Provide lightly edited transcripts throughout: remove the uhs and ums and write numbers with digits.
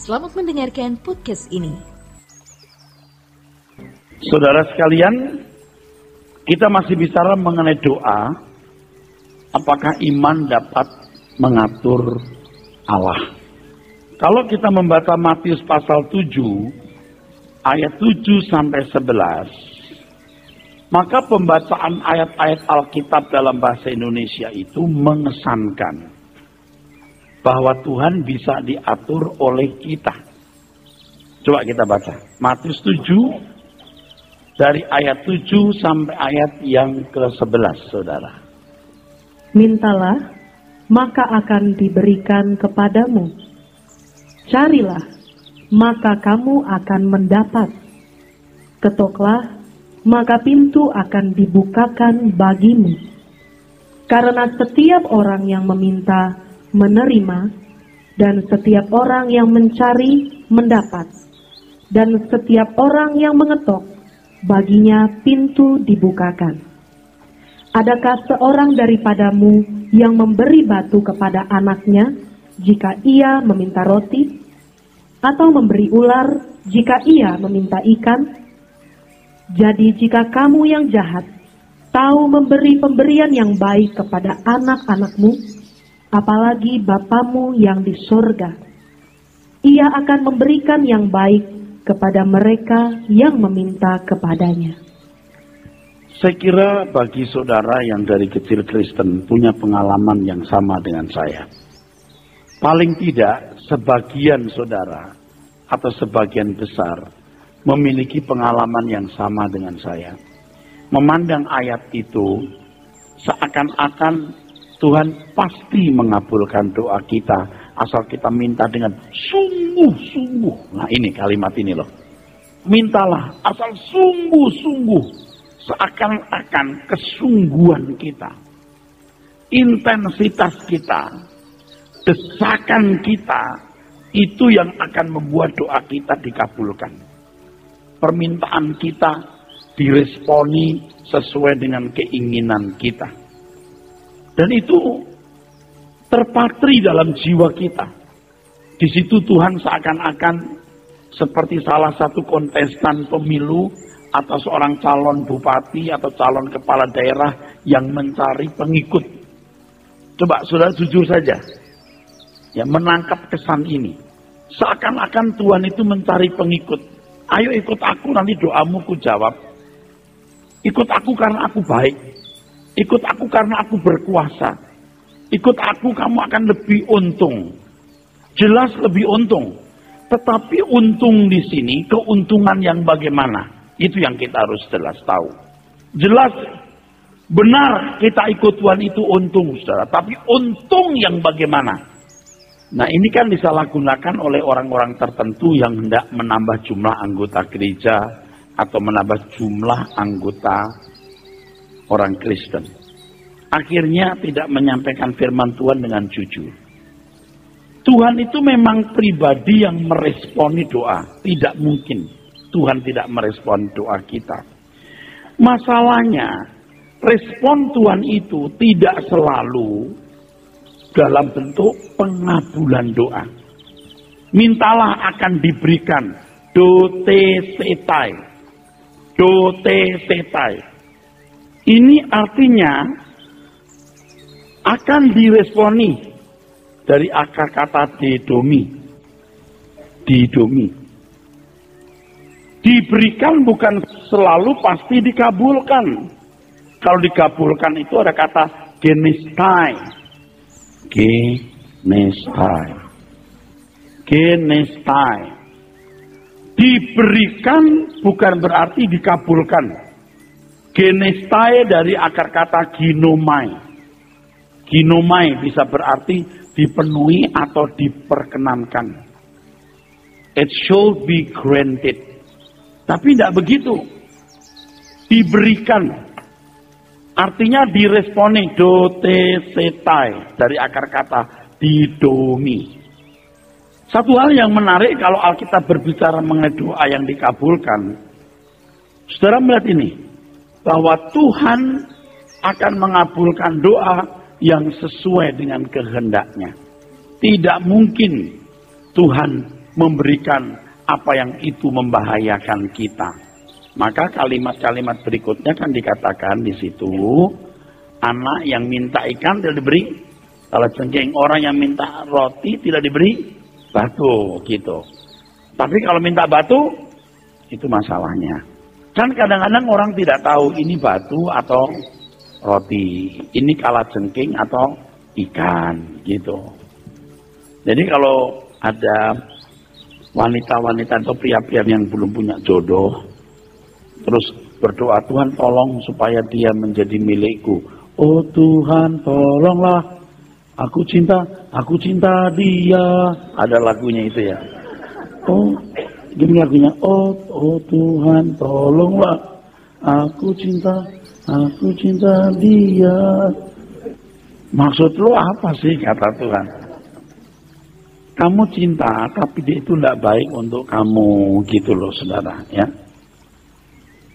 Selamat mendengarkan podcast ini. Saudara sekalian, kita masih bicara mengenai doa. Apakah iman dapat mengatur Allah? Kalau kita membaca Matius pasal 7, ayat 7 sampai 11, maka pembacaan ayat-ayat Alkitab dalam bahasa Indonesia itu mengesankan bahwa Tuhan bisa diatur oleh kita. Coba kita baca. Matius 7, dari ayat 7 sampai ayat yang ke-11, saudara. Mintalah, maka akan diberikan kepadamu. Carilah, maka kamu akan mendapat. Ketoklah, maka pintu akan dibukakan bagimu. Karena setiap orang yang meminta, menerima, dan setiap orang yang mencari, mendapat, dan setiap orang yang mengetok, baginya pintu dibukakan. Adakah seorang daripadamu yang memberi batu kepada anaknya jika ia meminta roti, atau memberi ular jika ia meminta ikan? Jadi jika kamu yang jahat tahu memberi pemberian yang baik kepada anak-anakmu, apalagi Bapamu yang di surga, Ia akan memberikan yang baik kepada mereka yang meminta kepadanya. Saya kira bagi saudara yang dari kecil Kristen punya pengalaman yang sama dengan saya. Paling tidak sebagian saudara atau sebagian besar memiliki pengalaman yang sama dengan saya. Memandang ayat itu seakan-akan Tuhan pasti mengabulkan doa kita asal kita minta dengan sungguh-sungguh. Nah ini kalimat ini loh. Mintalah asal sungguh-sungguh. Seakan-akan kesungguhan kita, intensitas kita, desakan kita, itu yang akan membuat doa kita dikabulkan. Permintaan kita diresponi sesuai dengan keinginan kita. Dan itu terpatri dalam jiwa kita. Di situ Tuhan seakan-akan seperti salah satu kontestan pemilu atau seorang calon bupati atau calon kepala daerah yang mencari pengikut. Coba saudara jujur saja, ya menangkap kesan ini. Seakan-akan Tuhan itu mencari pengikut. Ayo ikut aku, nanti doamu ku jawab. Ikut aku karena aku baik. Ikut aku karena aku berkuasa. Ikut aku, kamu akan lebih untung. Jelas lebih untung. Tetapi untung di sini, keuntungan yang bagaimana? Itu yang kita harus jelas tahu. Jelas, benar kita ikut Tuhan itu untung, saudara. Tapi untung yang bagaimana? Nah ini kan disalahgunakan oleh orang-orang tertentu yang hendak menambah jumlah anggota gereja atau menambah jumlah anggota orang Kristen. Akhirnya tidak menyampaikan firman Tuhan dengan jujur. Tuhan itu memang pribadi yang meresponi doa. Tidak mungkin Tuhan tidak merespon doa kita. Masalahnya, respon Tuhan itu tidak selalu dalam bentuk pengabulan doa. Mintalah akan diberikan. Dote setai. Dote setai. Ini artinya akan diresponi dari akar kata didomi. Didomi. Diberikan bukan selalu pasti dikabulkan. Kalau dikabulkan itu ada kata genestai. Genestai. Genestai. Diberikan bukan berarti dikabulkan. Genestai dari akar kata ginomai. Ginomai bisa berarti dipenuhi atau diperkenankan. It should be granted. Tapi tidak begitu. Diberikan. Artinya diresponi. Dote setai. Dari akar kata didomi. Satu hal yang menarik kalau Alkitab berbicara mengenai doa yang dikabulkan. Saudara melihat ini. Bahwa Tuhan akan mengabulkan doa yang sesuai dengan kehendaknya. Tidak mungkin Tuhan memberikan apa yang itu membahayakan kita. Maka kalimat-kalimat berikutnya kan dikatakan di situ, anak yang minta ikan tidak diberi kalajengking, orang yang minta roti tidak diberi batu gitu. Tapi kalau minta batu, itu masalahnya. Kan kadang-kadang orang tidak tahu ini batu atau roti, ini kalajengking atau ikan gitu. Jadi kalau ada wanita-wanita atau pria-pria yang belum punya jodoh, terus berdoa, Tuhan tolong supaya dia menjadi milikku. Oh Tuhan tolonglah, aku cinta dia. Ada lagunya itu ya. Oh, gini lagunya. Oh Tuhan tolonglah, aku cinta dia. Maksud lo apa sih, kata Tuhan? Kamu cinta, tapi dia itu tidak baik untuk kamu, gitu loh saudara ya.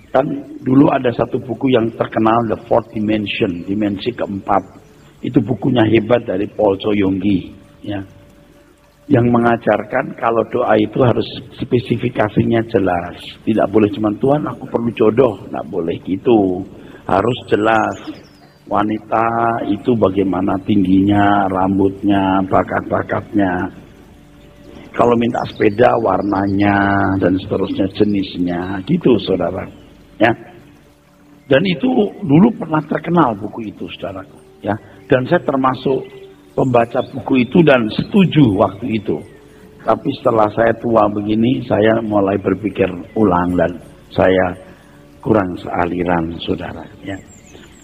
Kan dulu ada satu buku yang terkenal, The Fourth Dimension, dimensi keempat. Itu bukunya hebat dari Paul Choyonggi ya. Yang mengajarkan kalau doa itu harus spesifikasinya jelas. Tidak boleh cuma Tuhan aku perlu jodoh, tidak boleh gitu. Harus jelas. Wanita itu bagaimana tingginya, rambutnya, bakat-bakatnya. Kalau minta sepeda warnanya dan seterusnya jenisnya, gitu saudara. Ya. Dan itu dulu pernah terkenal buku itu saudaraku. Ya. Dan saya termasuk pembaca buku itu dan setuju waktu itu. Tapi setelah saya tua begini, saya mulai berpikir ulang dan saya kurang sealiran saudara. Ya.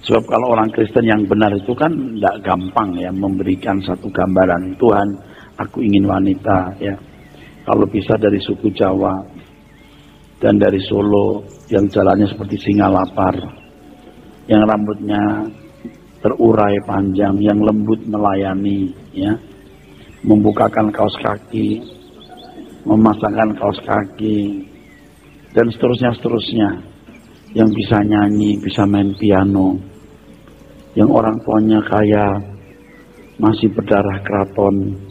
Sebab kalau orang Kristen yang benar itu kan tidak gampang ya memberikan satu gambaran Tuhan. Aku ingin wanita ya. Kalau bisa dari suku Jawa dan dari Solo yang jalannya seperti singa lapar, yang rambutnya terurai panjang, yang lembut melayani, ya, membukakan kaos kaki, memasangkan kaos kaki, dan seterusnya, yang bisa nyanyi, bisa main piano, yang orang tuanya kaya, masih berdarah keraton.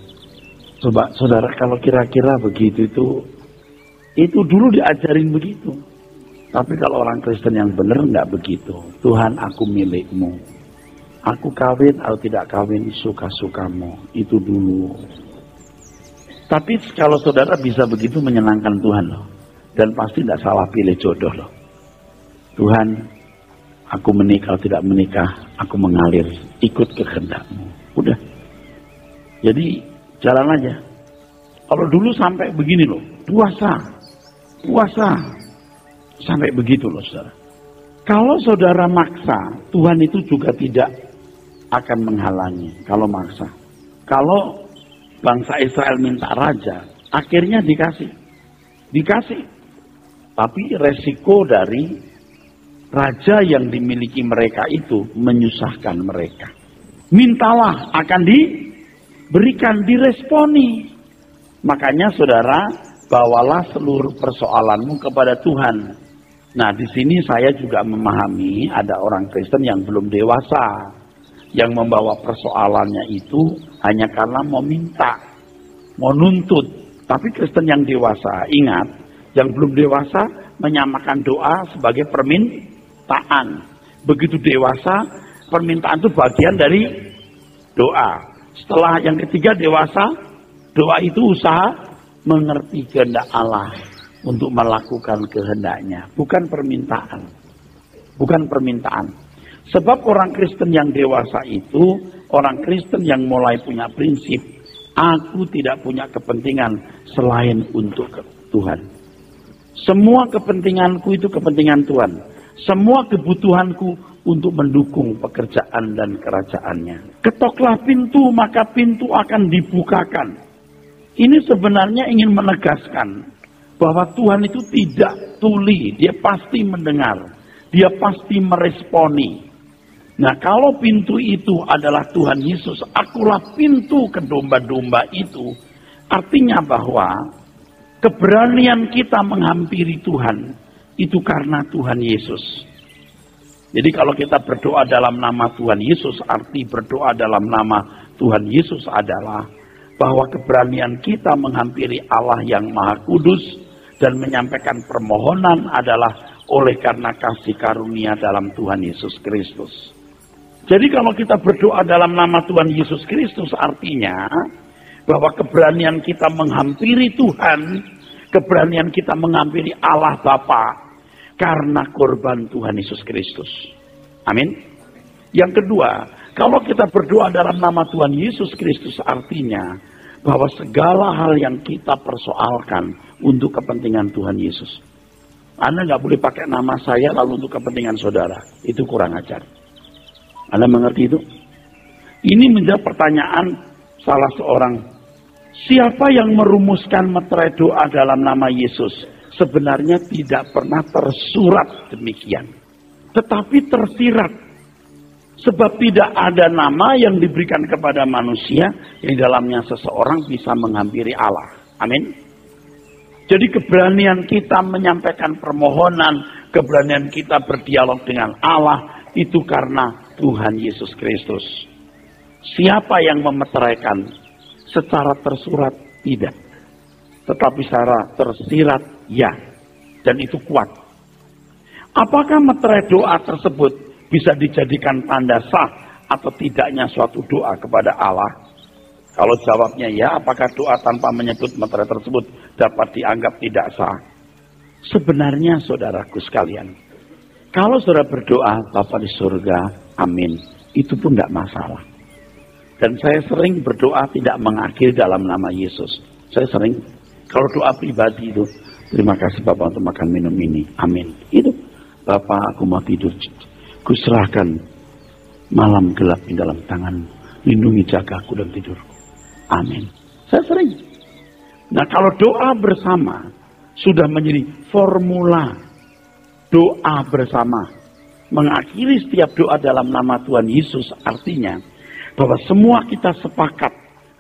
Coba saudara kalau kira-kira begitu itu dulu diajarin begitu. Tapi kalau orang Kristen yang benar enggak begitu. Tuhan aku milikmu. Aku kawin atau tidak kawin suka-sukamu. Itu dulu. Tapi kalau saudara bisa begitu menyenangkan Tuhan loh. Dan pasti tidak salah pilih jodoh loh. Tuhan aku menikah atau tidak menikah. Aku mengalir. Ikut kehendakmu. Udah. Jadi jalan aja. Kalau dulu sampai begini loh, puasa, sampai begitu loh saudara. Kalau saudara maksa, Tuhan itu juga tidak akan menghalangi. Kalau maksa, kalau bangsa Israel minta raja, akhirnya dikasih. Tapi resiko dari raja yang dimiliki mereka itu menyusahkan mereka. Mintalah akan berikan, diresponi. Makanya saudara, bawalah seluruh persoalanmu kepada Tuhan. Nah, di sini saya juga memahami ada orang Kristen yang belum dewasa, yang membawa persoalannya itu hanya karena mau minta, mau nuntut. Tapi Kristen yang dewasa, ingat, yang belum dewasa menyamakan doa sebagai permintaan. Begitu dewasa, permintaan itu bagian dari doa. Setelah yang ketiga dewasa, doa itu usaha mengerti kehendak Allah untuk melakukan kehendaknya, bukan permintaan. Bukan permintaan. Sebab orang Kristen yang dewasa itu, orang Kristen yang mulai punya prinsip, aku tidak punya kepentingan selain untuk Tuhan. Semua kepentinganku itu kepentingan Tuhan. Semua kebutuhanku untuk mendukung pekerjaan dan kerajaannya. Ketoklah pintu, maka pintu akan dibukakan. Ini sebenarnya ingin menegaskan bahwa Tuhan itu tidak tuli, dia pasti mendengar, dia pasti meresponi. Nah, kalau pintu itu adalah Tuhan Yesus, akulah pintu ke domba-domba itu, artinya bahwa keberanian kita menghampiri Tuhan itu karena Tuhan Yesus. Jadi kalau kita berdoa dalam nama Tuhan Yesus, arti berdoa dalam nama Tuhan Yesus adalah bahwa keberanian kita menghampiri Allah yang Maha Kudus dan menyampaikan permohonan adalah oleh karena kasih karunia dalam Tuhan Yesus Kristus. Jadi kalau kita berdoa dalam nama Tuhan Yesus Kristus, artinya bahwa keberanian kita menghampiri Tuhan, keberanian kita menghampiri Allah Bapa karena korban Tuhan Yesus Kristus. Amin. Yang kedua, kalau kita berdoa dalam nama Tuhan Yesus Kristus, artinya bahwa segala hal yang kita persoalkan untuk kepentingan Tuhan Yesus. Anda nggak boleh pakai nama saya lalu untuk kepentingan saudara. Itu kurang ajar. Anda mengerti itu? Ini menjadi pertanyaan salah seorang. Siapa yang merumuskan meterai doa dalam nama Yesus? Sebenarnya tidak pernah tersurat demikian. Tetapi tersirat. Sebab tidak ada nama yang diberikan kepada manusia yang dalamnya seseorang bisa menghampiri Allah. Amin. Jadi keberanian kita menyampaikan permohonan, keberanian kita berdialog dengan Allah, itu karena Tuhan Yesus Kristus. Siapa yang memeteraikan? Secara tersurat tidak. Tetapi secara tersirat ya. Dan itu kuat. Apakah meterai doa tersebut bisa dijadikan tanda sah atau tidaknya suatu doa kepada Allah? Kalau jawabnya ya, apakah doa tanpa menyebut meterai tersebut dapat dianggap tidak sah? Sebenarnya saudaraku sekalian, kalau saudara berdoa, Bapa di surga, amin, itu pun tidak masalah. Dan saya sering berdoa tidak mengakhiri dalam nama Yesus. Saya sering, kalau doa pribadi itu, terima kasih Bapak untuk makan minum ini, amin. Itu, Bapak aku mau tidur, kuserahkan malam gelap di dalam tanganmu, lindungi jaga aku dan tidurku, amin. Saya sering. Nah kalau doa bersama sudah menjadi formula doa bersama, mengakhiri setiap doa dalam nama Tuhan Yesus, artinya bahwa semua kita sepakat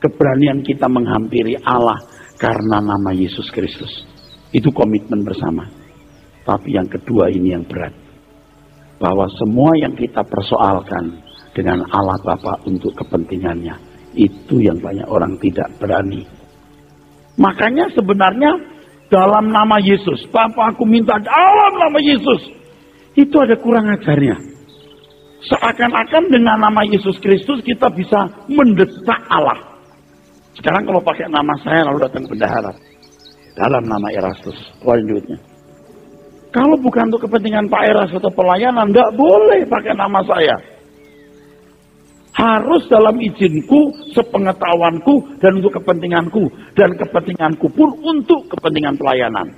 keberanian kita menghampiri Allah karena nama Yesus Kristus. Itu komitmen bersama. Tapi yang kedua ini yang berat. Bahwa semua yang kita persoalkan dengan Allah Bapa untuk kepentingannya, itu yang banyak orang tidak berani. Makanya sebenarnya dalam nama Yesus, Bapa aku minta dalam nama Yesus, itu ada kurang ajarnya. Seakan-akan dengan nama Yesus Kristus kita bisa mendesak Allah. Sekarang kalau pakai nama saya lalu datang bendahara, dalam nama Erastus, keluarin duitnya. Kalau bukan untuk kepentingan Pak Eras atau pelayanan, tidak boleh pakai nama saya. Harus dalam izinku, sepengetahuanku, dan untuk kepentinganku. Dan kepentinganku pun untuk kepentingan pelayanan.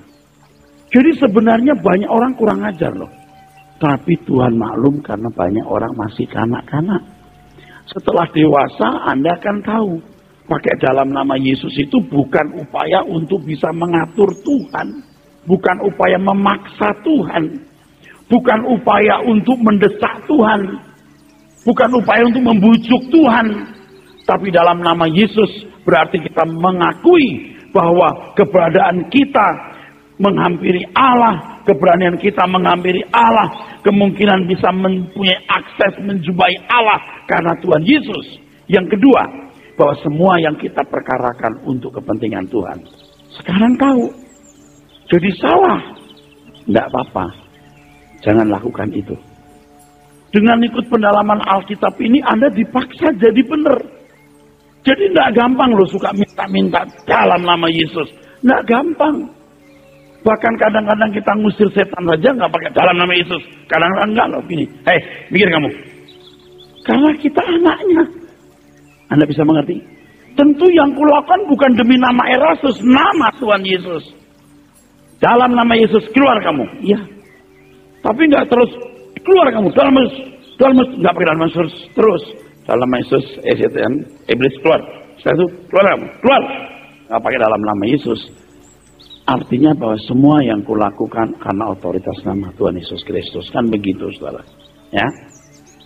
Jadi sebenarnya banyak orang kurang ajar loh. Tapi Tuhan maklum karena banyak orang masih kanak-kanak. Setelah dewasa Anda akan tahu. Pakai dalam nama Yesus itu bukan upaya untuk bisa mengatur Tuhan. Bukan upaya memaksa Tuhan. Bukan upaya untuk mendesak Tuhan. Bukan upaya untuk membujuk Tuhan. Tapi dalam nama Yesus berarti kita mengakui bahwa keberadaan kita menghampiri Allah, keberanian kita menghampiri Allah, kemungkinan bisa mempunyai akses menjumpai Allah karena Tuhan Yesus. Yang kedua, bahwa semua yang kita perkarakan untuk kepentingan Tuhan. Sekarang tahu. Jadi salah. Tidak apa-apa. Jangan lakukan itu. Dengan ikut pendalaman Alkitab ini Anda dipaksa jadi benar. Jadi tidak gampang loh suka minta-minta dalam nama Yesus. Tidak gampang. Bahkan kadang-kadang kita ngusir setan saja nggak pakai dalam nama Yesus. Kadang-kadang enggak loh gini. Hei, mikir kamu. Karena kita anaknya. Anda bisa mengerti? Tentu yang kulakukan bukan demi nama Erastus, nama Tuhan Yesus. Dalam nama Yesus keluar kamu. Iya. Tapi nggak terus keluar kamu. Dalam Yesus nggak pakai dalam Yesus terus. Dalam Yesus, STM, iblis keluar. Setelah itu keluar kamu. Keluar. Nggak pakai dalam nama Yesus. Artinya bahwa semua yang kulakukan karena otoritas nama Tuhan Yesus Kristus. Kan begitu saudara. Ya.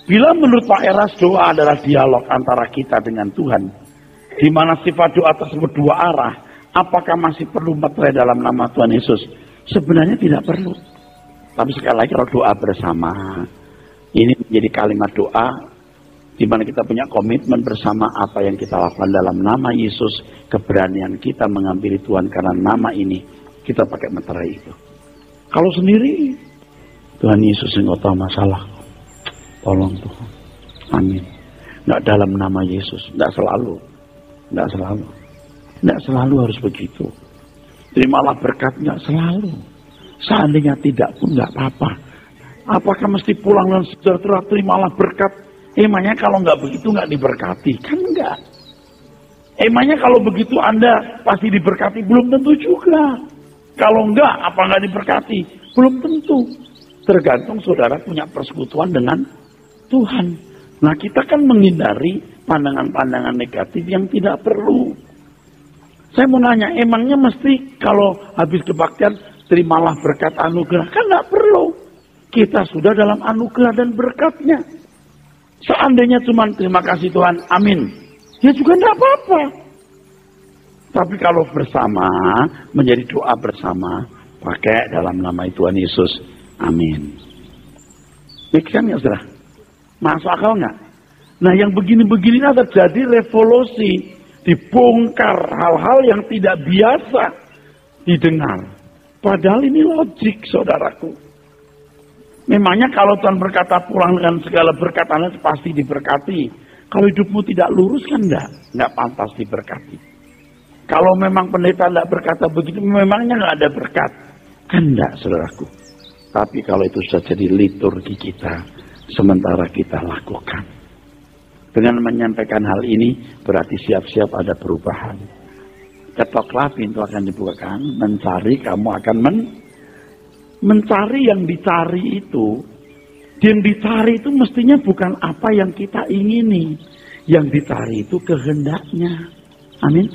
Bila menurut Pak Eras doa adalah dialog antara kita dengan Tuhan. Di mana sifat doa tersebut dua arah. Apakah masih perlu meterai dalam nama Tuhan Yesus? Sebenarnya tidak perlu. Tapi sekali lagi kalau doa bersama. Ini menjadi kalimat doa. di mana kita punya komitmen bersama apa yang kita lakukan dalam nama Yesus, keberanian kita menghampiri Tuhan karena nama ini, kita pakai meterai itu. Kalau sendiri, Tuhan Yesus yang tahu masalah, tolong Tuhan, amin. Nggak dalam nama Yesus, nggak selalu harus begitu. Terimalah berkat, nggak selalu. Seandainya tidak pun nggak apa-apa. Apakah mesti pulang dan sejahtera, terimalah berkat? Emangnya kalau nggak begitu nggak diberkati? Kan enggak. Emangnya kalau begitu Anda pasti diberkati? Belum tentu juga. Kalau enggak, apa nggak diberkati? Belum tentu. Tergantung saudara punya persekutuan dengan Tuhan. Nah, kita kan menghindari pandangan-pandangan negatif yang tidak perlu. Saya mau nanya, emangnya mesti kalau habis kebaktian terimalah berkat anugerah? Kan nggak perlu. Kita sudah dalam anugerah dan berkatnya. Seandainya cuma terima kasih Tuhan, amin, ya juga tidak apa-apa. Tapi kalau bersama, menjadi doa bersama, pakai dalam nama Tuhan Yesus, amin. Kan ya saudara? Masuk akal nggak? Nah, yang begini-begini terjadi revolusi, dibongkar hal-hal yang tidak biasa didengar. Padahal ini logik, saudaraku. Memangnya kalau Tuhan berkata pulang dengan segala berkat Anda pasti diberkati. Kalau hidupmu tidak lurus kan enggak pantas diberkati. Kalau memang pendeta tidak berkata begitu, memangnya enggak ada berkat. Kan enggak, saudaraku. Tapi kalau itu sudah jadi liturgi kita, sementara kita lakukan. Dengan menyampaikan hal ini, berarti siap-siap ada perubahan. Ketoklah, pintu akan dibukakan, mencari kamu akan mencari yang dicari itu. Yang dicari itu mestinya bukan apa yang kita ingini. Yang dicari itu kehendaknya. Amin.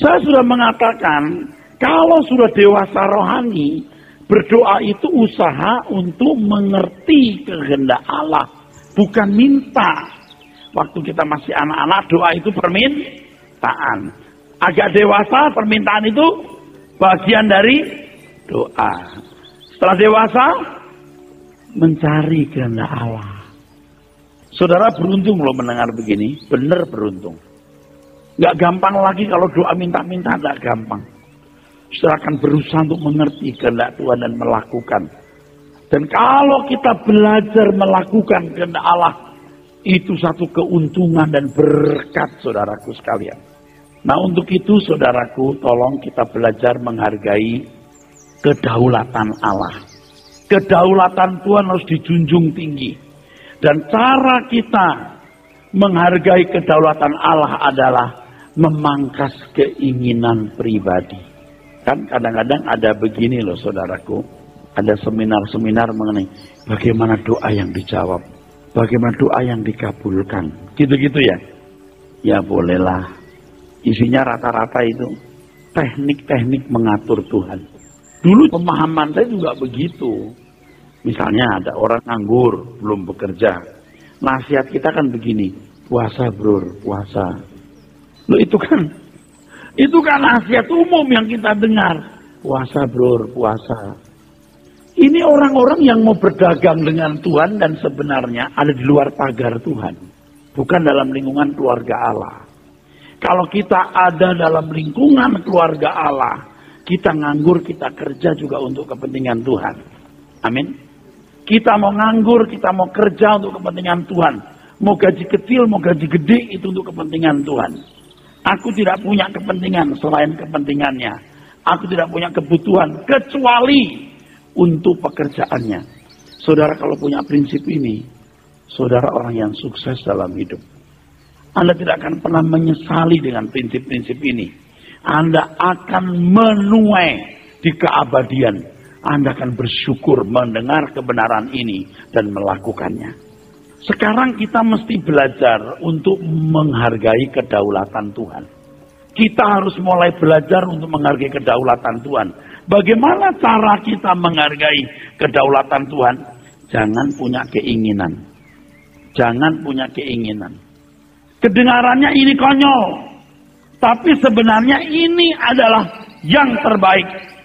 Saya sudah mengatakan, kalau sudah dewasa rohani, berdoa itu usaha untuk mengerti kehendak Allah, bukan minta. Waktu kita masih anak-anak, doa itu permintaan. Agak dewasa, permintaan itu bagian dari doa. Setelah dewasa, mencari kehendak Allah. Saudara beruntung loh mendengar begini, benar beruntung. Gak gampang lagi kalau doa minta-minta, gak gampang. Saudara akan berusaha untuk mengerti kehendak Tuhan dan melakukan. Dan kalau kita belajar melakukan kehendak Allah, itu satu keuntungan dan berkat saudaraku sekalian. Nah, untuk itu saudaraku, tolong kita belajar menghargai kedaulatan Allah. Kedaulatan Tuhan harus dijunjung tinggi. Dan cara kita menghargai kedaulatan Allah adalah memangkas keinginan pribadi. Kan kadang-kadang ada begini loh saudaraku. Ada seminar-seminar mengenai bagaimana doa yang dijawab. Bagaimana doa yang dikabulkan. Gitu-gitu ya. Ya bolehlah. Isinya rata-rata itu teknik-teknik mengatur Tuhan. Dulu pemahaman saya juga begitu. Misalnya ada orang nganggur, belum bekerja. Nasihat kita kan begini, puasa bro, puasa. Loh itu kan nasihat umum yang kita dengar. Puasa bro, puasa. Ini orang-orang yang mau berdagang dengan Tuhan dan sebenarnya ada di luar pagar Tuhan. Bukan dalam lingkungan keluarga Allah. Kalau kita ada dalam lingkungan keluarga Allah, kita nganggur, kita kerja juga untuk kepentingan Tuhan. Amin. Kita mau nganggur, kita mau kerja untuk kepentingan Tuhan. Mau gaji kecil, mau gaji gede, itu untuk kepentingan Tuhan. Aku tidak punya kepentingan selain kepentingannya. Aku tidak punya kebutuhan kecuali untuk pekerjaannya. Saudara kalau punya prinsip ini, saudara orang yang sukses dalam hidup. Anda tidak akan pernah menyesali dengan prinsip-prinsip ini. Anda akan menuai di keabadian. Anda akan bersyukur mendengar kebenaran ini dan melakukannya. Sekarang kita mesti belajar untuk menghargai kedaulatan Tuhan. Kita harus mulai belajar untuk menghargai kedaulatan Tuhan. Bagaimana cara kita menghargai kedaulatan Tuhan? Jangan punya keinginan. Jangan punya keinginan. Kedengarannya ini konyol. Tapi sebenarnya ini adalah yang terbaik.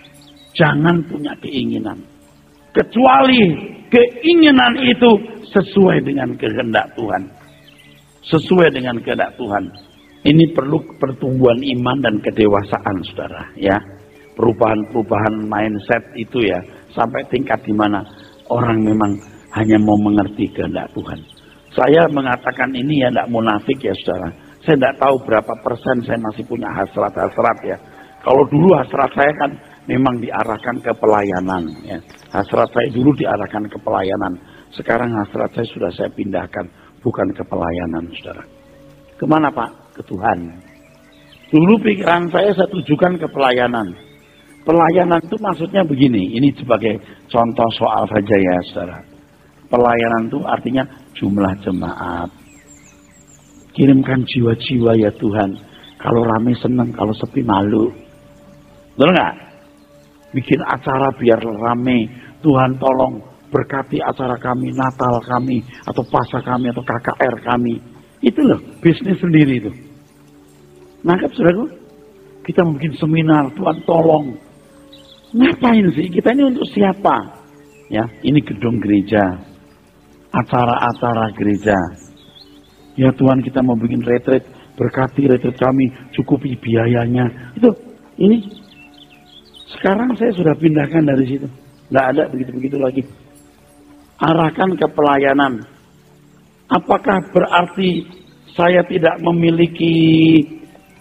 Jangan punya keinginan. Kecuali keinginan itu sesuai dengan kehendak Tuhan. sesuai dengan kehendak Tuhan. Ini perlu pertumbuhan iman dan kedewasaan, saudara, ya. Perubahan-perubahan mindset itu ya, sampai tingkat di mana orang memang hanya mau mengerti kehendak Tuhan. Saya mengatakan ini ya tidak munafik ya, saudara. Saya tidak tahu berapa persen saya masih punya hasrat-hasrat ya. Kalau dulu hasrat saya kan memang diarahkan ke pelayanan ya. Hasrat saya dulu diarahkan ke pelayanan. Sekarang hasrat saya sudah saya pindahkan bukan ke pelayanan, saudara. Kemana Pak? Ke Tuhan. Dulu pikiran saya tujukan ke pelayanan. Pelayanan itu maksudnya begini, ini sebagai contoh soal saja ya, saudara. Pelayanan itu artinya jumlah jemaat. Kirimkan jiwa-jiwa ya Tuhan. Kalau rame senang, kalau sepi malu. Betul nggak? Bikin acara biar rame. Tuhan tolong berkati acara kami, Natal kami, atau Pasca kami, atau KKR kami. Itu loh, bisnis sendiri itu. Nangkep saudaraku? Kita bikin seminar, Tuhan tolong. Ngapain sih? Kita ini untuk siapa? Ya, ini gedung gereja. Acara-acara gereja. Ya Tuhan, kita mau bikin retreat, berkati retreat kami, cukupi biayanya. Itu, ini. Sekarang saya sudah pindahkan dari situ. Nggak ada begitu-begitu lagi. Arahkan ke pelayanan. Apakah berarti saya tidak memiliki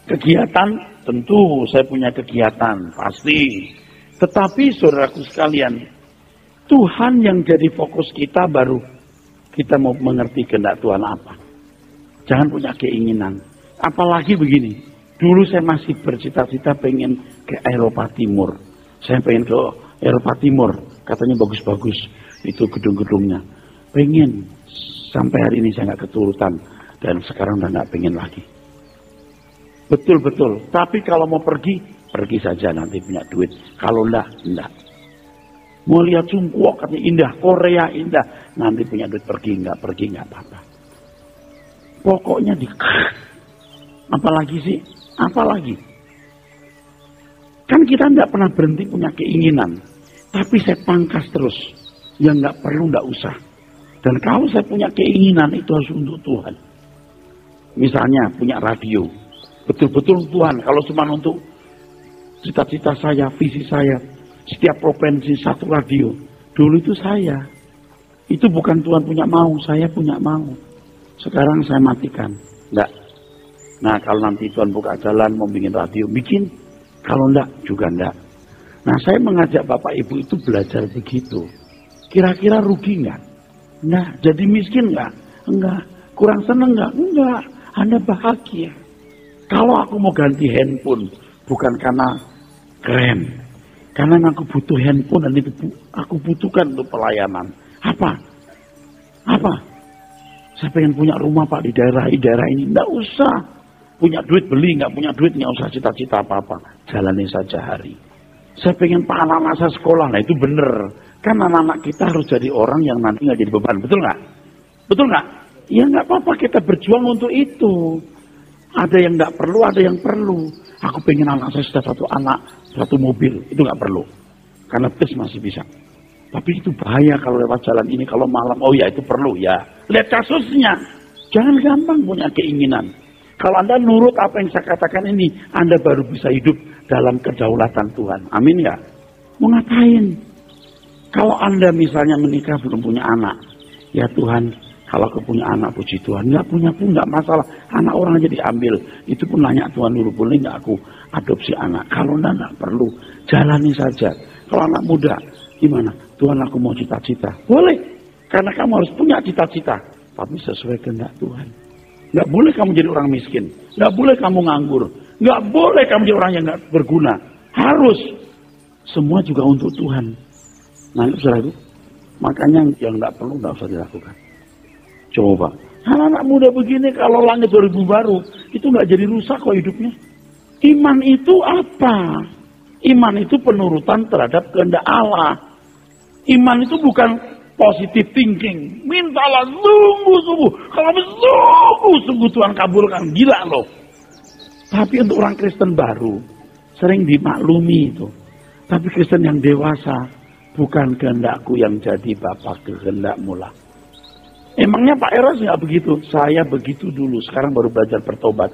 kegiatan? Tentu saya punya kegiatan, pasti. Tetapi saudaraku sekalian, Tuhan yang jadi fokus kita baru kita mau mengerti kehendak Tuhan apa. Jangan punya keinginan. Apalagi begini, dulu saya masih bercita-cita pengen ke Eropa Timur. Saya pengen ke Eropa Timur, katanya bagus-bagus itu gedung-gedungnya. Pengen. Sampai hari ini saya nggak keturutan dan sekarang udah nggak pengen lagi. Betul-betul. Tapi kalau mau pergi, pergi saja nanti punya duit. Kalau enggak. Mau lihat Sungguok katanya indah, Korea indah, nanti punya duit pergi nggak apa-apa. Pokoknya apalagi sih? Apalagi? Kan kita nggak pernah berhenti punya keinginan, tapi saya pangkas terus. Yang nggak perlu nggak usah. Dan kalau saya punya keinginan itu harus untuk Tuhan. Misalnya punya radio. Betul-betul Tuhan. Kalau cuma untuk cita-cita saya, visi saya. Setiap provinsi satu radio. Dulu itu saya. Itu bukan Tuhan punya mau. Saya punya mau. Sekarang saya matikan. Enggak. Nah kalau nanti Tuhan buka jalan mau bikin radio. Bikin. Kalau enggak juga enggak. Nah saya mengajak Bapak Ibu itu belajar begitu. Kira-kira rugi enggak? Nah, jadi miskin enggak? Enggak. Kurang seneng enggak? Enggak. Anda bahagia. Kalau aku mau ganti handphone, bukan karena keren. Karena aku butuh handphone dan itu aku butuhkan untuk pelayanan. Apa? Saya pengen punya rumah Pak di daerah ini. Enggak usah. Punya duit beli, enggak punya duit enggak usah cita-cita apa-apa. Jalani saja hari. Saya pengen Pak anak-anak saya sekolah. Nah itu bener. Kan anak-anak kita harus jadi orang yang nanti nggak jadi beban, betul nggak? Betul nggak? Ya nggak apa-apa kita berjuang untuk itu. Ada yang nggak perlu, ada yang perlu. Aku pengen anak saya sudah satu anak, satu mobil, itu nggak perlu. Karena bis masih bisa. Tapi itu bahaya kalau lewat jalan ini, kalau malam, oh ya itu perlu ya. Lihat kasusnya. Jangan gampang punya keinginan. Kalau Anda nurut apa yang saya katakan ini, Anda baru bisa hidup dalam kedaulatan Tuhan. Amin ya? Mau ngapain? Kalau Anda misalnya menikah belum punya anak, ya Tuhan, kalau aku punya anak puji Tuhan, nggak punya pun nggak masalah, anak orang aja diambil, itu pun nanya Tuhan dulu boleh nggak aku adopsi anak? Kalau nggak perlu, jalani saja. Kalau anak muda, gimana? Tuhan aku mau cita-cita, boleh, karena kamu harus punya cita-cita, tapi sesuai kehendak Tuhan. Nggak boleh kamu jadi orang miskin, nggak boleh kamu nganggur, nggak boleh kamu jadi orang yang nggak berguna, harus semua juga untuk Tuhan. Nah itu saudaraku, makanya yang nggak perlu nggak usah dilakukan. Coba, anak-anak muda begini kalau langit 2000 baru, itu nggak jadi rusak kok hidupnya. Iman itu apa? Iman itu penurutan terhadap kehendak Allah. Iman itu bukan positive thinking. Mintalah sungguh-sungguh. Kalau sungguh-sungguh Tuhan kabulkan. Gila loh. Tapi untuk orang Kristen baru, sering dimaklumi itu. Tapi Kristen yang dewasa, bukan kehendakku yang jadi Bapa, kehendakmu lah. Emangnya Pak Eros nggak begitu? Saya begitu dulu, sekarang baru belajar bertobat.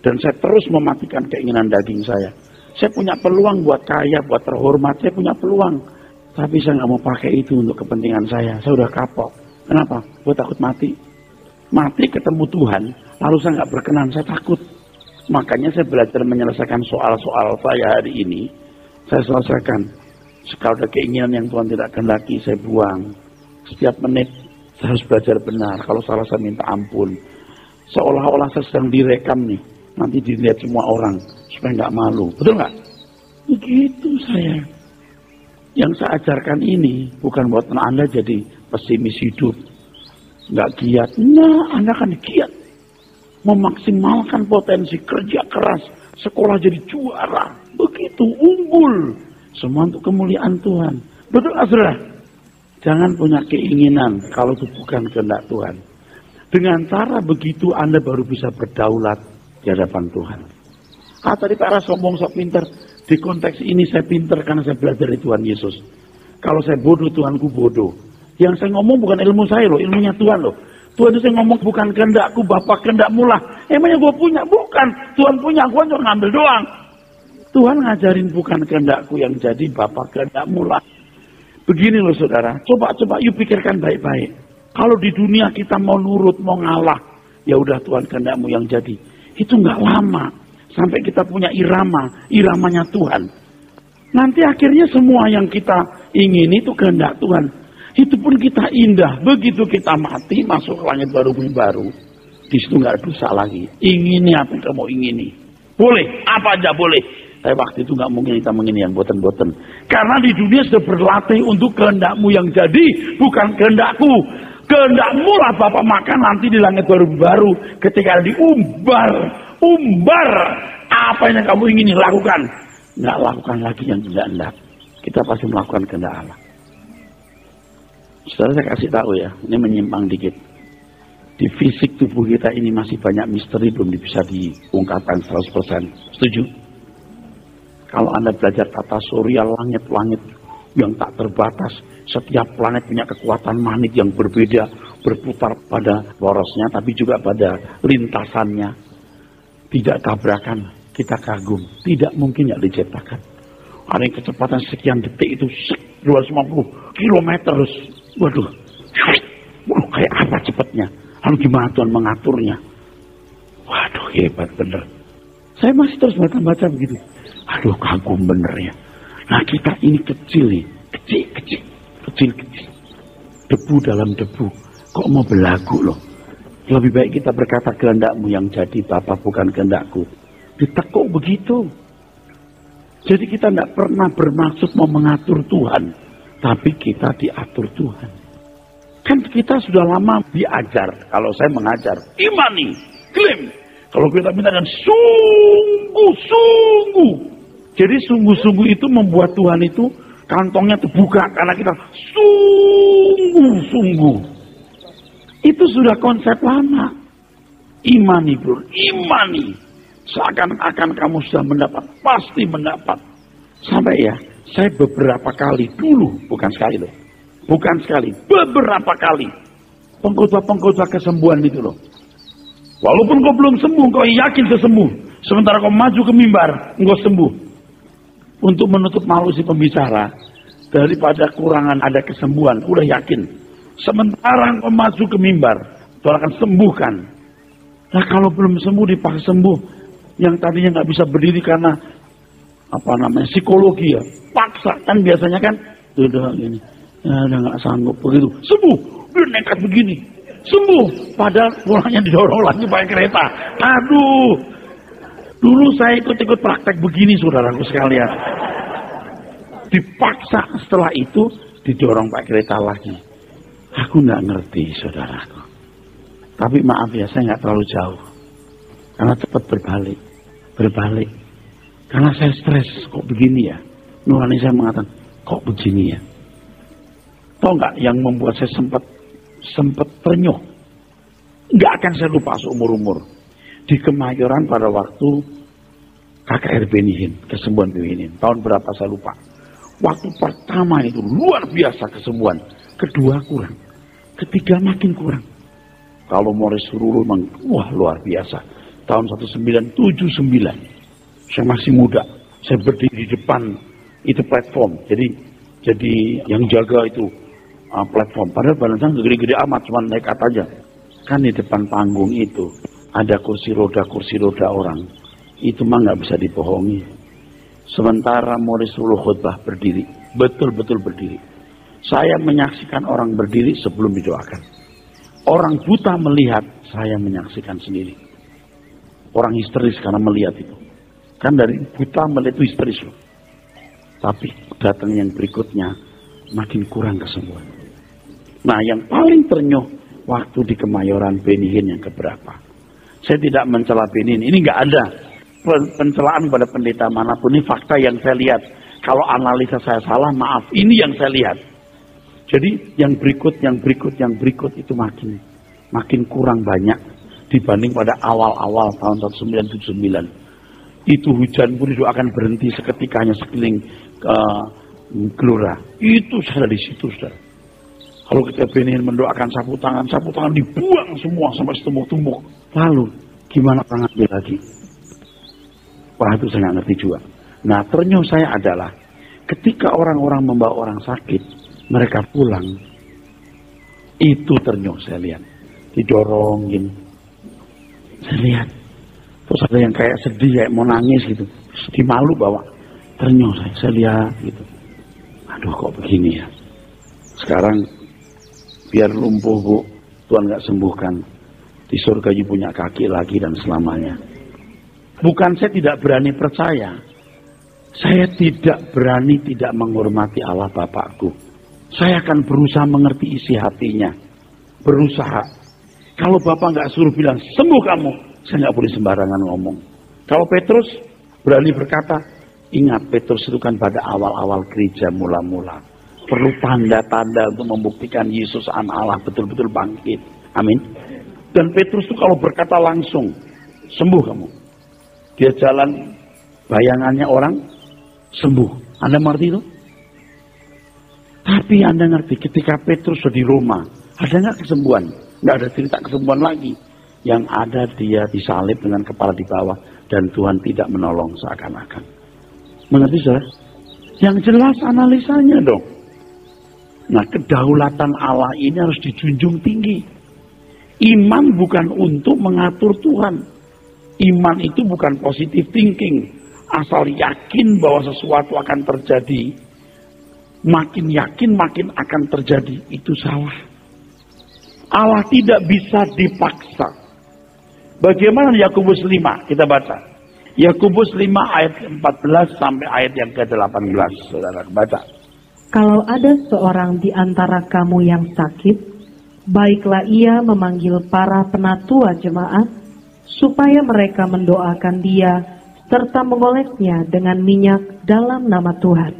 Dan saya terus mematikan keinginan daging saya. Saya punya peluang buat kaya, buat terhormat, saya punya peluang. Tapi saya nggak mau pakai itu untuk kepentingan saya. Saya udah kapok. Kenapa? Gue takut mati. Mati ketemu Tuhan, lalu saya nggak berkenan, saya takut. Makanya saya belajar menyelesaikan soal-soal saya hari ini. Saya selesaikan. Sekali ada keinginan yang Tuhan tidak kehendaki, saya buang. Setiap menit saya harus belajar benar. Kalau salah saya minta ampun. Seolah-olah saya sedang direkam nih. Nanti dilihat semua orang supaya nggak malu. Betul nggak? Begitu saya. Yang saya ajarkan ini bukan buat Anda jadi pesimis hidup, nggak giat. Nah, Anda kan giat. Memaksimalkan potensi, kerja keras, sekolah jadi juara. Begitu, unggul. Semua untuk kemuliaan Tuhan. Betul nggak, saudara? Jangan punya keinginan kalau itu bukan kehendak Tuhan. Dengan cara begitu Anda baru bisa berdaulat di hadapan Tuhan. Tadi Pak Ras ngomong saya pinter. Di konteks ini saya pinter karena saya belajar dari Tuhan Yesus. Kalau saya bodoh, Tuhanku bodoh. Yang saya ngomong bukan ilmu saya loh, ilmunya Tuhan loh. Tuhan itu saya ngomong bukan kehendakku, Bapak kehendakmu lah. Emangnya gue punya? Bukan. Tuhan punya, gue cuma ngambil doang. Tuhan ngajarin bukan kehendakku yang jadi, Bapak kehendakmu lah. Begini loh saudara, coba yuk pikirkan baik-baik. Kalau di dunia kita mau nurut, mau ngalah, ya udah Tuhan kehendakmu yang jadi. Itu nggak lama sampai kita punya iramanya Tuhan. Nanti akhirnya semua yang kita ingin itu kehendak Tuhan. Itu pun kita indah. Begitu kita mati, masuk ke langit baru bumi baru. Di situ nggak ada dosa lagi. Ingini apa yang kamu ingini. Boleh, apa aja boleh. Tapi waktu itu nggak mungkin kita mengini yang boten-boten. Karena di dunia sudah berlatih untuk kehendakmu yang jadi, bukan kehendakku. Kehendakmu lah Bapak makan nanti di langit baru. Ketika diumbar, apa yang kamu ingin lakukan. Nggak lakukan lagi yang tidak. Kita pasti melakukan kehendak Allah. Saudara, saya kasih tahu ya, ini menyimpang dikit. Di fisik tubuh kita ini masih banyak misteri belum bisa diungkapkan 100%. Setuju? Kalau Anda belajar tata surya, langit-langit yang tak terbatas, setiap planet punya kekuatan magnet yang berbeda, berputar pada porosnya, tapi juga pada lintasannya. Tidak tabrakan, kita kagum. Tidak mungkin yang diciptakan. Ada yang kecepatan sekian detik itu 250 km. Waduh, kayak apa cepatnya? Lalu gimana Tuhan mengaturnya? Waduh, hebat bener. Saya masih terus baca-baca begitu. Aduh, kagum bener ya. Nah, kita ini kecil nih. Kecil. Debu dalam debu. Kok mau belagu loh? Lebih baik kita berkata kehendakmu yang jadi, Bapa bukan kehendakku. Ditekuk begitu. Jadi kita tidak pernah bermaksud mau mengatur Tuhan. Tapi kita diatur Tuhan. Kan kita sudah lama diajar. Kalau saya mengajar, imani, klaim. Kalau kita minta dengan sungguh-sungguh. Jadi sungguh-sungguh itu membuat Tuhan itu kantongnya terbuka. Karena kita sungguh-sungguh. Itu sudah konsep lama. Imani bro, imani. Seakan-akan kamu sudah mendapat, pasti mendapat. Sampai ya, saya beberapa kali dulu, bukan sekali loh. Bukan sekali, beberapa kali. Pengkhotbah kesembuhan itu loh. Walaupun kau belum sembuh, kau yakin kau sembuh. Sementara kau maju ke mimbar, kau sembuh. Untuk menutup malu si pembicara, daripada kurangan ada kesembuhan, udah yakin. Sementara kau maju ke mimbar, Tuhan akan sembuhkan. Nah kalau belum sembuh dipaksa sembuh, yang tadinya nggak bisa berdiri karena psikologi ya, paksa kan biasanya kan, udah gini, ya, udah nggak sanggup begitu, sembuh, dia nekat begini, sembuh, padahal pulangnya didorong lagi pakai kereta. Aduh, dulu saya ikut praktek begini saudaraku sekalian, dipaksa, setelah itu didorong pakai kereta lagi. Aku nggak ngerti saudaraku, tapi maaf ya saya nggak terlalu jauh, karena cepat berbalik. Karena saya stres, kok begini ya? Nurani saya mengatakan, kok begini ya? Tahu nggak yang membuat saya sempat ternyuh? Nggak akan saya lupa seumur-umur. Di Kemayoran pada waktu KKR Benihin, kesembuhan Benihin. Tahun berapa saya lupa. Waktu pertama itu luar biasa kesembuhan. Kedua kurang. Ketiga makin kurang. Kalau Morris Surulu memang wah luar biasa. Tahun 1979, saya masih muda, saya berdiri di depan itu platform. Jadi yang jaga itu platform. Padahal badan gede-gede amat, cuma nekat aja. Kan di depan panggung itu ada kursi roda orang. Itu mah nggak bisa dibohongi. Sementara Morris Surulu khutbah berdiri, betul-betul berdiri. Saya menyaksikan orang berdiri sebelum didoakan. Orang buta melihat, saya menyaksikan sendiri. Orang histeris karena melihat itu. Kan dari buta melihat itu histeris loh. Tapi datang yang berikutnya makin kurang kesembuhan. Nah yang paling ternyuh waktu di Kemayoran Benihin yang keberapa. Saya tidak mencela Benihin, ini nggak ada pencelaan pada pendeta manapun. Ini fakta yang saya lihat. Kalau analisa saya salah, maaf. Ini yang saya lihat. Jadi yang berikut itu makin kurang banyak dibanding pada awal-awal tahun 1979. Itu hujan pun didoakan berhenti seketikanya sekeliling Gelora. Itu saya di situ, saudara. Kalau kita Benihin mendoakan sapu tangan dibuang semua sampai setumpuk-tumpuk. Lalu gimana orang ambil lagi? Wah itu saya nggak ngerti juga. Nah ternyuh saya adalah ketika orang-orang membawa orang sakit, mereka pulang, itu ternyuh saya lihat. Didorongin. Saya lihat. Terus ada yang kayak sedih, kayak mau nangis gitu. Sedih malu bawa. Ternyuh saya lihat gitu. Aduh kok begini ya. Sekarang biar lumpuh Bu, Tuhan nggak sembuhkan. Di surga you punya kaki lagi dan selamanya. Bukan saya tidak berani percaya. Saya tidak berani tidak menghormati Allah Bapakku. Saya akan berusaha mengerti isi hatinya. Berusaha. Kalau Bapak nggak suruh bilang, sembuh kamu. Saya nggak boleh sembarangan ngomong. Kalau Petrus berani berkata, ingat Petrus itu kan pada awal-awal gereja mula-mula. Perlu tanda-tanda untuk membuktikan Yesus anak Allah betul-betul bangkit. Amin. Dan Petrus itu kalau berkata langsung, sembuh kamu. Dia jalan, bayangannya orang, sembuh. Anda mengerti itu? Tapi Anda ngerti, ketika Petrus sudah di Roma, ada nggak kesembuhan? Nggak ada cerita kesembuhan lagi. Yang ada dia disalib dengan kepala di bawah, dan Tuhan tidak menolong seakan-akan. Mengerti saudara? Yang jelas analisanya dong. Nah kedaulatan Allah ini harus dijunjung tinggi. Iman bukan untuk mengatur Tuhan. Iman itu bukan positive thinking. Asal yakin bahwa sesuatu akan terjadi. Makin yakin makin akan terjadi. Itu salah. Allah tidak bisa dipaksa. Bagaimana Yakobus 5? Kita baca. Yakobus 5 ayat 14 sampai ayat yang ke-18. Saudara baca. Kalau ada seorang di antara kamu yang sakit, baiklah ia memanggil para penatua jemaat, supaya mereka mendoakan dia, serta mengolesnya dengan minyak dalam nama Tuhan.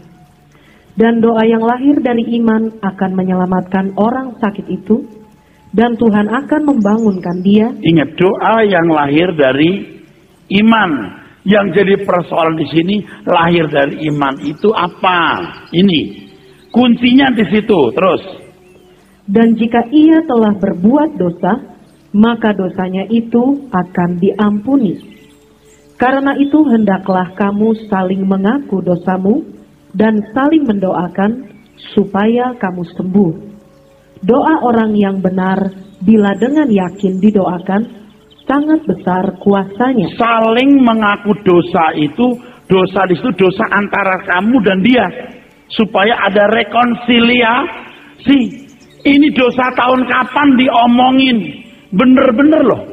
Dan doa yang lahir dari iman akan menyelamatkan orang sakit itu, dan Tuhan akan membangunkan dia. Ingat, doa yang lahir dari iman. Yang jadi persoalan di sini, lahir dari iman itu apa? Ini. Kuncinya di situ, terus. Dan jika ia telah berbuat dosa, maka dosanya itu akan diampuni. Karena itu hendaklah kamu saling mengaku dosamu dan saling mendoakan supaya kamu sembuh. Doa orang yang benar bila dengan yakin didoakan sangat besar kuasanya. Saling mengaku dosa itu, dosa di situ dosa antara kamu dan dia. Supaya ada rekonsiliasi. Ini dosa tahun kapan diomongin? Bener-bener loh.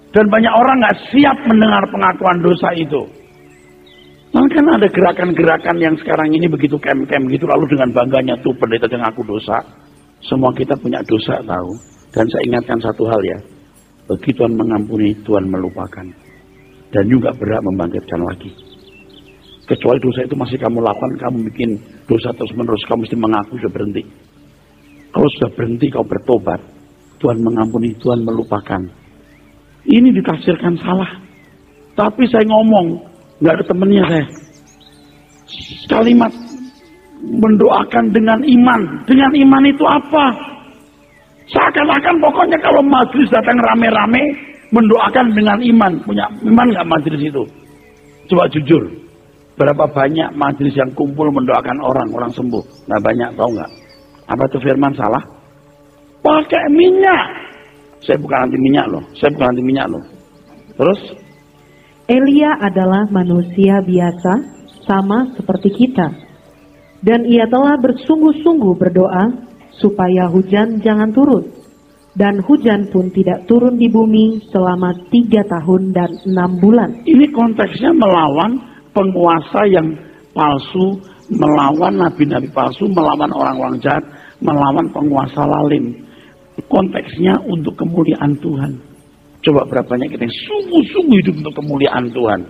Dan banyak orang gak siap mendengar pengakuan dosa itu. Nah, kan ada gerakan-gerakan yang sekarang ini begitu kem-kem gitu. Lalu dengan bangganya tuh pendeta yang ngaku dosa. Semua kita punya dosa tahu. Dan saya ingatkan satu hal ya. Begitu Tuhan mengampuni, Tuhan melupakan. Dan juga berhak membangkitkan lagi. Kecuali dosa itu masih kamu lakukan, kamu bikin dosa terus menerus, kamu mesti mengaku sudah berhenti. Kalau sudah berhenti kau bertobat, Tuhan mengampuni, Tuhan melupakan. Ini ditafsirkan salah. Tapi saya ngomong, nggak ada temennya saya. Kalimat mendoakan dengan iman. Dengan iman itu apa? Seakan-akan pokoknya kalau majelis datang rame-rame, mendoakan dengan iman. Punya iman nggak majelis itu? Coba jujur. Berapa banyak majelis yang kumpul mendoakan orang sembuh? Nggak banyak, tahu nggak? Apa itu firman salah? Pakai minyak. Saya bukan anti minyak loh. Terus? Elia adalah manusia biasa, sama seperti kita. Dan ia telah bersungguh-sungguh berdoa supaya hujan jangan turun. Dan hujan pun tidak turun di bumi selama 3 tahun dan 6 bulan. Ini konteksnya melawan penguasa yang palsu, melawan nabi-nabi palsu, melawan orang-orang jahat, melawan penguasa lalim. Konteksnya untuk kemuliaan Tuhan. Coba berapa banyak kita yang sungguh-sungguh hidup untuk kemuliaan Tuhan.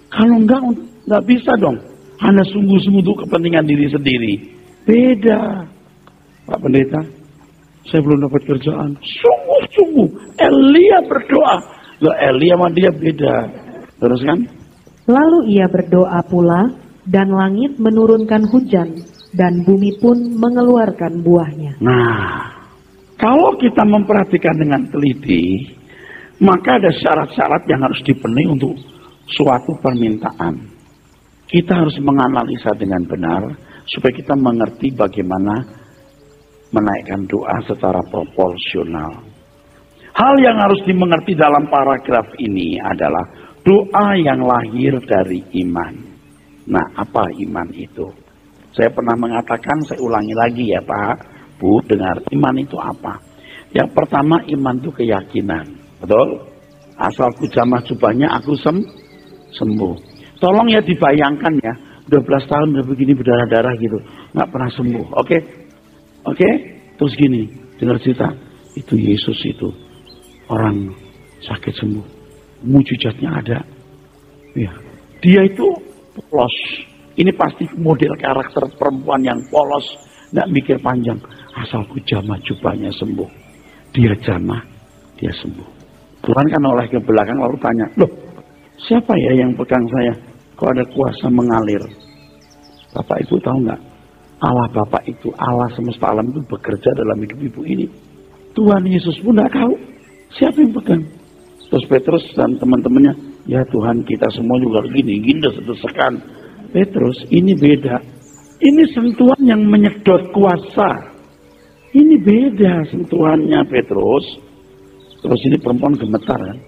Kalau enggak bisa dong. Hanya sungguh-sungguh untuk kepentingan diri sendiri. Beda. Pak Pendeta, saya belum dapat kerjaan. Sungguh-sungguh. Elia berdoa. Loh, Elia sama dia beda. Terus kan? Lalu ia berdoa pula, dan langit menurunkan hujan, dan bumi pun mengeluarkan buahnya. Nah, kalau kita memperhatikan dengan teliti, maka ada syarat-syarat yang harus dipenuhi untuk suatu permintaan. Kita harus menganalisa dengan benar, supaya kita mengerti bagaimana menaikkan doa secara proporsional. Hal yang harus dimengerti dalam paragraf ini adalah doa yang lahir dari iman. Nah, apa iman itu? Saya pernah mengatakan, saya ulangi lagi ya Pak, Bu, dengar. Iman itu apa? Yang pertama, iman itu keyakinan. Betul? Asalku jamah jubahnya, aku sembuh. Tolong ya dibayangkan ya, 12 tahun udah begini berdarah-darah gitu, nggak pernah sembuh. Oke? Terus gini, dengar cerita, itu Yesus itu orang sakit sembuh, mujizatnya ada. Ya, dia itu polos. Ini pasti model karakter perempuan yang polos, nggak mikir panjang. Asalku jamah jubahnya sembuh. Dia jamah, dia sembuh. Tuhan kan oleh ke belakang lalu tanya, loh, siapa ya yang pegang saya? Kok ada kuasa mengalir? Bapak Ibu tahu nggak? Allah Bapak itu, Allah semesta alam itu bekerja dalam hidup ibu ini. Tuhan Yesus pun tidak tahu siapa yang pegang. Terus Petrus dan teman-temannya, ya Tuhan kita semua juga gini desekan. Petrus, ini beda. Ini sentuhan yang menyedot kuasa. Ini beda sentuhannya Petrus. Terus ini perempuan gemetar kan.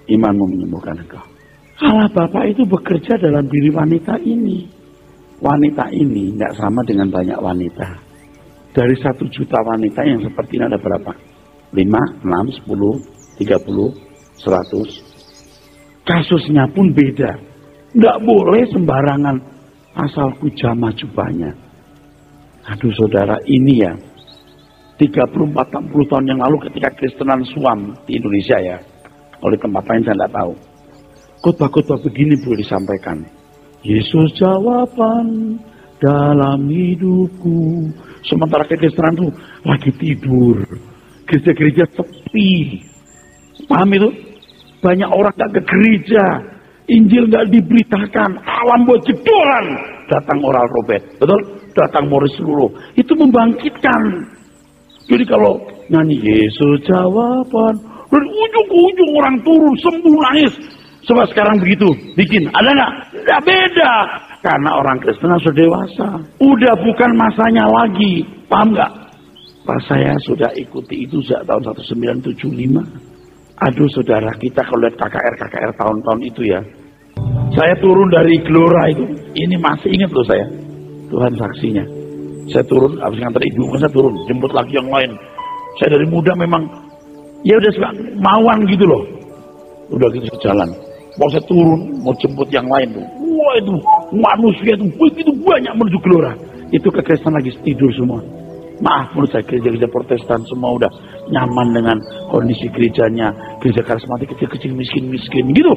Imanmu menyembuhkan engkau. Allah Bapak itu bekerja dalam diri wanita ini. Wanita ini tidak sama dengan banyak wanita. Dari 1 juta wanita yang seperti ini ada berapa? 5, 6, 10, 30, 100. Kasusnya pun beda. Tidak boleh sembarangan asalku jamah jubahnya. Aduh saudara, ini ya 30-40 tahun yang lalu ketika Kristenan suam di Indonesia ya. Oleh tempat lain saya tidak tahu. Khotbah-khotbah begini boleh disampaikan. Yesus jawaban dalam hidupku. Sementara Kristenan itu lagi tidur. Gereja-gereja sepi. Paham itu? Banyak orang gak ke gereja. Injil gak diberitakan. Alam buat jedoran. Datang Oral Robert. Betul? Datang Morris Lulu. Itu membangkitkan. Jadi kalau nyanyi Yesus jawaban. Dari ujung ke ujung orang turun. Sembuh nangis. Coba sekarang begitu, bikin, ada nggak? Nggak beda, karena orang Kristen sudah dewasa, udah bukan masanya lagi, paham nggak? Pas saya sudah ikuti itu sejak tahun 1975. Aduh saudara, kita kalau lihat KKR tahun-tahun itu ya, saya turun dari Gelora itu, ini masih ingat loh saya, Tuhan saksinya. Saya turun, habis ngantar ibu, saya turun, jemput lagi yang lain. Saya dari muda memang, ya udah suka mauan gitu loh, udah gitu sejalan. Mau saya turun, mau jemput yang lain tuh. Wah itu manusia itu begitu banyak menuju Gelora. Itu kekristenan lagi tidur semua. Maaf menurut saya gereja-gereja Protestan semua udah nyaman dengan kondisi gerejanya. Gereja karismatik kecil-kecil miskin-miskin gitu.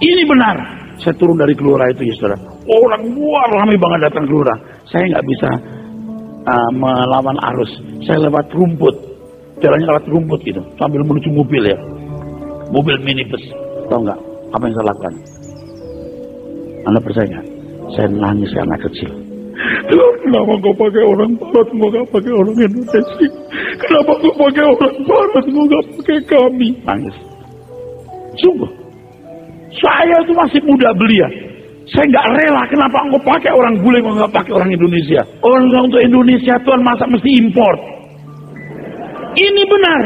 Ini benar. Saya turun dari Gelora itu ya saudara. Orang luar ramai banget datang Gelora. Saya nggak bisa melawan arus. Saya lewat rumput. Jalannya lewat rumput gitu. Sambil menuju mobil ya. Mobil minibus. Tahu nggak? Apa yang saya lakukan? Anda percaya nggak? Saya nangis kayak anak kecil. Kenapa kau pakai orang barat, kau nggak pakai orang Indonesia? Kenapa kau pakai orang barat, kau nggak pakai kami? Nangis. Sungguh, saya itu masih muda belia. Saya nggak rela. Kenapa engkau pakai orang bule, kau nggak pakai orang Indonesia? Orang untuk Indonesia Tuhan masa mesti import. Ini benar.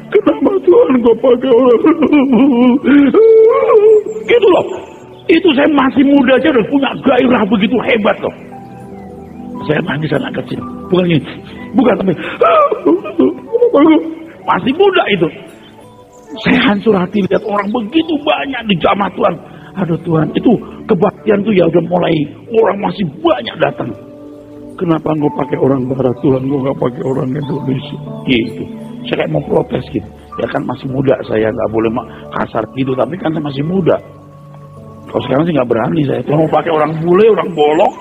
Kenapa Tuhan kau pakai orang? Gitu loh. Itu saya masih muda aja udah punya gairah begitu hebat loh. Saya nangis anak kecil. Bukan ini. Bukan tapi masih muda itu. Saya hancur hati lihat orang begitu banyak di jamaah Tuhan. Aduh Tuhan, itu kebaktian tuh ya udah mulai orang masih banyak datang. Kenapa engkau pakai orang barat Tuhan, engkau nggak pakai orang Indonesia? Gitu. Saya kayak mau protes gitu. Ya kan masih muda saya, nggak boleh kasar gitu. Tapi kan saya masih muda. Kalau sekarang sih nggak berani saya. Tuhan mau pakai orang bule, orang bolong,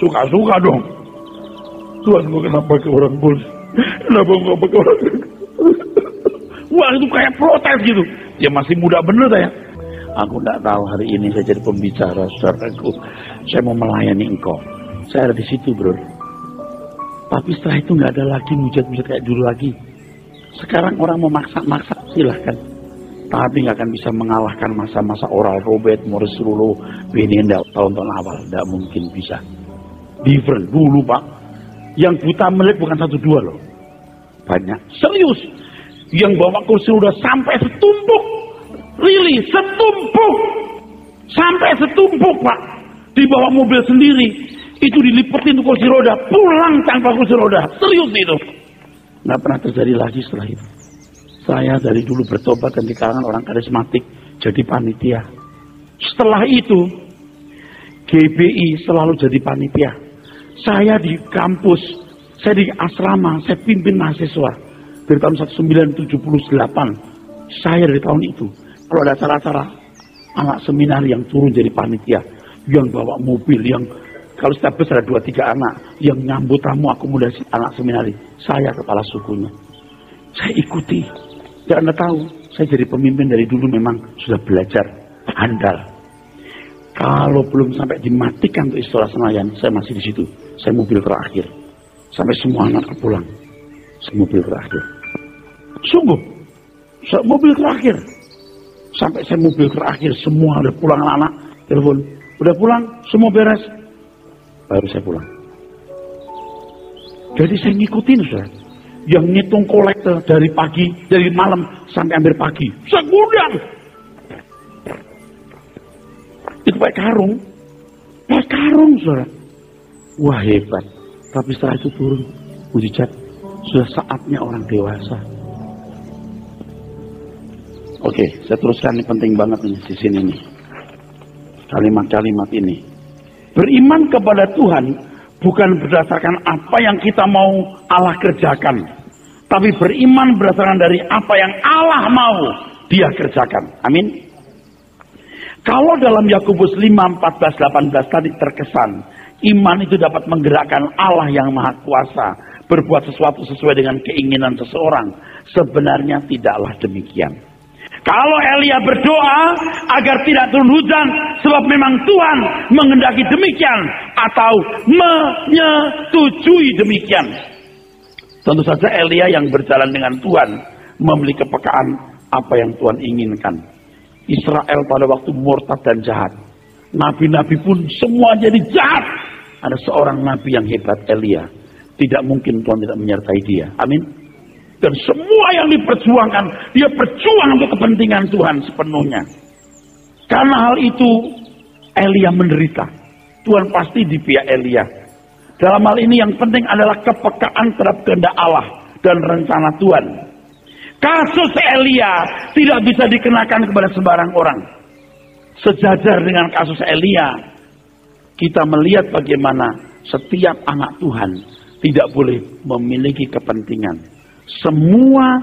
suka-suka dong. Tuhan engkau kenapa pakai orang bule? Kenapa engkau pakai orang? Wah itu kayak protes gitu. Ya masih muda bener saya. Aku tidak tahu hari ini saya jadi pembicara, saudaraku. Saya mau melayani engkau. Saya ada di situ, bro. Tapi setelah itu nggak ada lagi mujizat-mujizat kayak dulu lagi. Sekarang orang mau maksa-maksa, silahkan. Tapi nggak akan bisa mengalahkan masa-masa Oral Robert, Morris Rulu, Benenda tahun-tahun awal. Tidak mungkin bisa. Different dulu, Pak. Yang buta melek bukan 1-2 loh. Banyak. Serius. Yang bawa kursi roda sampai setumpuk. Really, setumpuk. Sampai setumpuk, Pak. Dibawa mobil sendiri. Itu dilipetin kursi roda. Pulang tanpa kursi roda. Serius itu. Nggak pernah terjadi lagi setelah itu. Saya dari dulu bertobat dan di kalangan orang karismatik. Jadi panitia. Setelah itu, GBI selalu jadi panitia. Saya di kampus. Saya di asrama. Saya pimpin mahasiswa. Dari tahun 1978. Saya dari tahun itu. Kalau ada acara-acara anak seminar yang turun jadi panitia, yang bawa mobil, yang kalau setiap bus ada 2-3 anak, yang nyambut tamu akomodasi anak seminari, saya kepala sukunya. Saya ikuti. Dan Anda tahu, saya jadi pemimpin dari dulu memang sudah belajar, handal. Kalau belum sampai dimatikan untuk Istora Senayan, saya masih di situ. Saya mobil terakhir. Sampai semua anak pulang. Saya mobil terakhir. Sungguh, saya mobil terakhir. Sampai saya mobil terakhir, semua udah pulang anak-anak, telepon, udah pulang, semua beres, baru saya pulang. Jadi saya ngikutin, saudara. Yang ngitung kolektor dari pagi, dari malam sampai hampir pagi, segudang. Itu pakai karung, saudara. Wah hebat. Tapi setelah itu turun, mujizat, sudah saatnya orang dewasa. Oke, saya teruskan, ini penting banget nih di sini nih. Kalimat-kalimat ini. Beriman kepada Tuhan bukan berdasarkan apa yang kita mau Allah kerjakan, tapi beriman berdasarkan dari apa yang Allah mau Dia kerjakan. Amin. Kalau dalam Yakobus 5, 14, 18 tadi terkesan, iman itu dapat menggerakkan Allah yang Maha Kuasa berbuat sesuatu sesuai dengan keinginan seseorang. Sebenarnya tidaklah demikian. Kalau Elia berdoa agar tidak turun hujan sebab memang Tuhan menghendaki demikian atau menyetujui demikian. Tentu saja Elia yang berjalan dengan Tuhan memiliki kepekaan apa yang Tuhan inginkan. Israel pada waktu murtad dan jahat. Nabi-nabi pun semua jadi jahat. Ada seorang nabi yang hebat, Elia. Tidak mungkin Tuhan tidak menyertai dia. Amin. Dan semua yang diperjuangkan, dia berjuang untuk kepentingan Tuhan sepenuhnya. Karena hal itu, Elia menderita. Tuhan pasti di pihak Elia. Dalam hal ini yang penting adalah kepekaan terhadap kehendak Allah dan rencana Tuhan. Kasus Elia tidak bisa dikenakan kepada sembarang orang. Sejajar dengan kasus Elia, kita melihat bagaimana setiap anak Tuhan tidak boleh memiliki kepentingan. Semua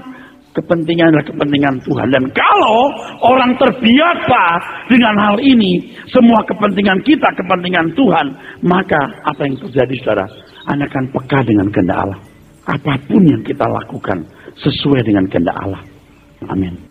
kepentingan adalah kepentingan Tuhan. Dan kalau orang terbiasa dengan hal ini, semua kepentingan kita, kepentingan Tuhan, maka apa yang terjadi, saudara? Anda akan peka dengan kehendak Allah. Apapun yang kita lakukan sesuai dengan kehendak Allah. Amin.